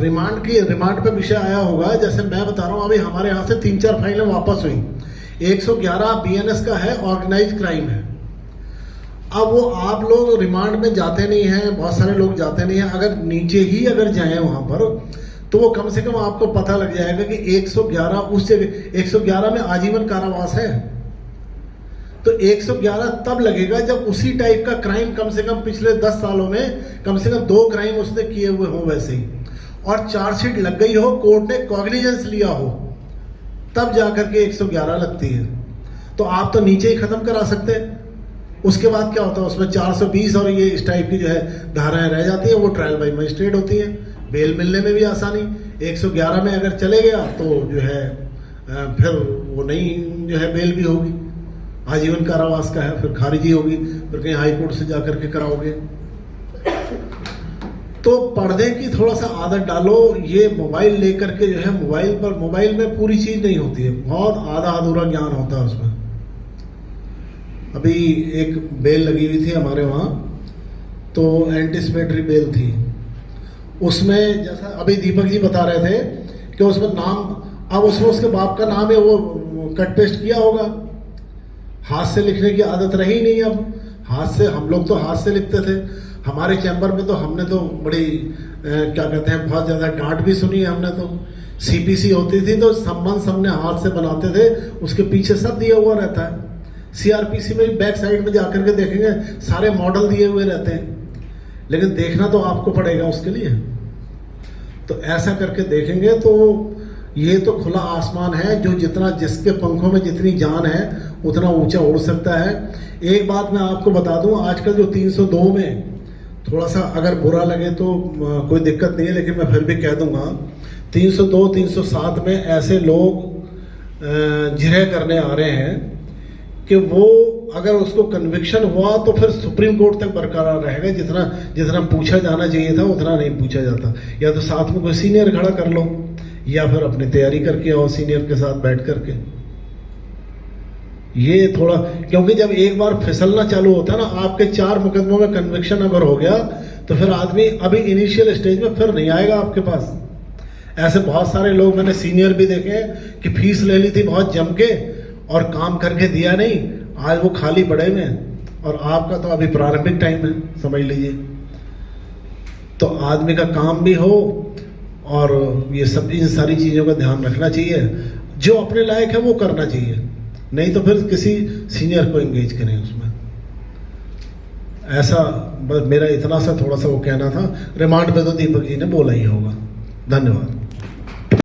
Remand पे विषय आया होगा। जैसे मैं बता रहा हूँ, अभी हमारे यहाँ से 3-4 फाइलें वापस हुई। 111 बीएनएस का है, ऑर्गेनाइज क्राइम है। अब वो आप लोग रिमांड में जाते नहीं हैं, बहुत सारे लोग जाते नहीं हैं। अगर नीचे ही अगर जाएं वहाँ पर, तो वो कम से कम आपको पता लग जाएगा कि 111 उस जगह 111 में आजीवन कारावास है। तो 111 तब लगेगा जब उसी टाइप का क्राइम कम से कम पिछले 10 सालों में कम से कम 2 क्राइम उसने किए हुए हो वैसे ही, और चार्जशीट लग गई हो, कोर्ट ने कॉग्निजेंस लिया हो, तब जाकर के 111 लगती है। तो आप तो नीचे ही खत्म करा सकते हैं। उसके बाद क्या होता है, उसमें 420 और ये इस टाइप की जो है धाराएं रह जाती हैं, वो ट्रायल बाई मजिस्ट्रेट होती हैं, बेल मिलने में भी आसानी। 111 में अगर चले गया तो जो है फिर वो नहीं जो है बेल भी होगी, आजीवन कारावास का है, फिर खारिजी होगी, फिर कहीं हाई कोर्ट से जाकर के कराओगे। तो पढ़ने की थोड़ा सा आदत डालो। ये मोबाइल लेकर के जो है मोबाइल में पूरी चीज नहीं होती है, बहुत आधा अधूरा ज्ञान होता है उसमें। अभी एक बेल लगी हुई थी हमारे वहाँ, तो एंटिसिपेटरी बेल थी। उसमें जैसा अभी दीपक जी बता रहे थे कि उसमें नाम, अब उसमें उसके बाप का नाम है, वो कट पेस्ट किया होगा। हाथ से लिखने की आदत रही नहीं। अब हाथ से, हम लोग तो हाथ से लिखते थे। हमारे चैम्बर में तो हमने तो बड़ी क्या कहते हैं, बहुत ज़्यादा डांट भी सुनी है हमने। तो सीपीसी होती थी तो संबंध सबने हाथ से बनाते थे, उसके पीछे सब दिया हुआ रहता है। सीआरपीसी में बैक साइड में जाकर के देखेंगे, सारे मॉडल दिए हुए रहते हैं, लेकिन देखना तो आपको पड़ेगा उसके लिए। तो ऐसा करके देखेंगे तो ये तो खुला आसमान है, जो जितना, जिसके पंखों में जितनी जान है उतना ऊंचा उड़ सकता है। एक बात मैं आपको बता दूं, आजकल जो 302 में थोड़ा सा अगर बुरा लगे तो कोई दिक्कत नहीं है, लेकिन मैं फिर भी कह दूंगा, 302 307 में ऐसे लोग जिरह करने आ रहे हैं कि वो अगर उसको कन्विक्शन हुआ तो फिर सुप्रीम कोर्ट तक बरकरार रहेगा। जितना पूछा जाना चाहिए था उतना नहीं पूछा जाता। या तो साथ में कोई सीनियर खड़ा कर लो, या फिर अपनी तैयारी करके आओ सीनियर के साथ बैठ करके। ये थोड़ा, क्योंकि जब एक बार फिसलना चालू होता है ना, आपके 4 मुकदमों में कन्विक्शन अगर हो गया तो फिर आदमी अभी इनिशियल स्टेज में फिर नहीं आएगा आपके पास। ऐसे बहुत सारे लोग मैंने सीनियर भी देखे कि फीस ले ली थी बहुत जम के और काम करके दिया नहीं, आज वो खाली पड़े हुए हैं। और आपका तो अभी प्रारंभिक टाइम है, समझ लीजिए। तो आदमी का काम भी हो, और ये सब, इन सारी चीज़ों का ध्यान रखना चाहिए। जो अपने लायक है वो करना चाहिए, नहीं तो फिर किसी सीनियर को एंगेज करें उसमें। ऐसा बस मेरा इतना सा थोड़ा सा वो कहना था। रिमांड पे तो दीपक जी ने बोला ही होगा। धन्यवाद।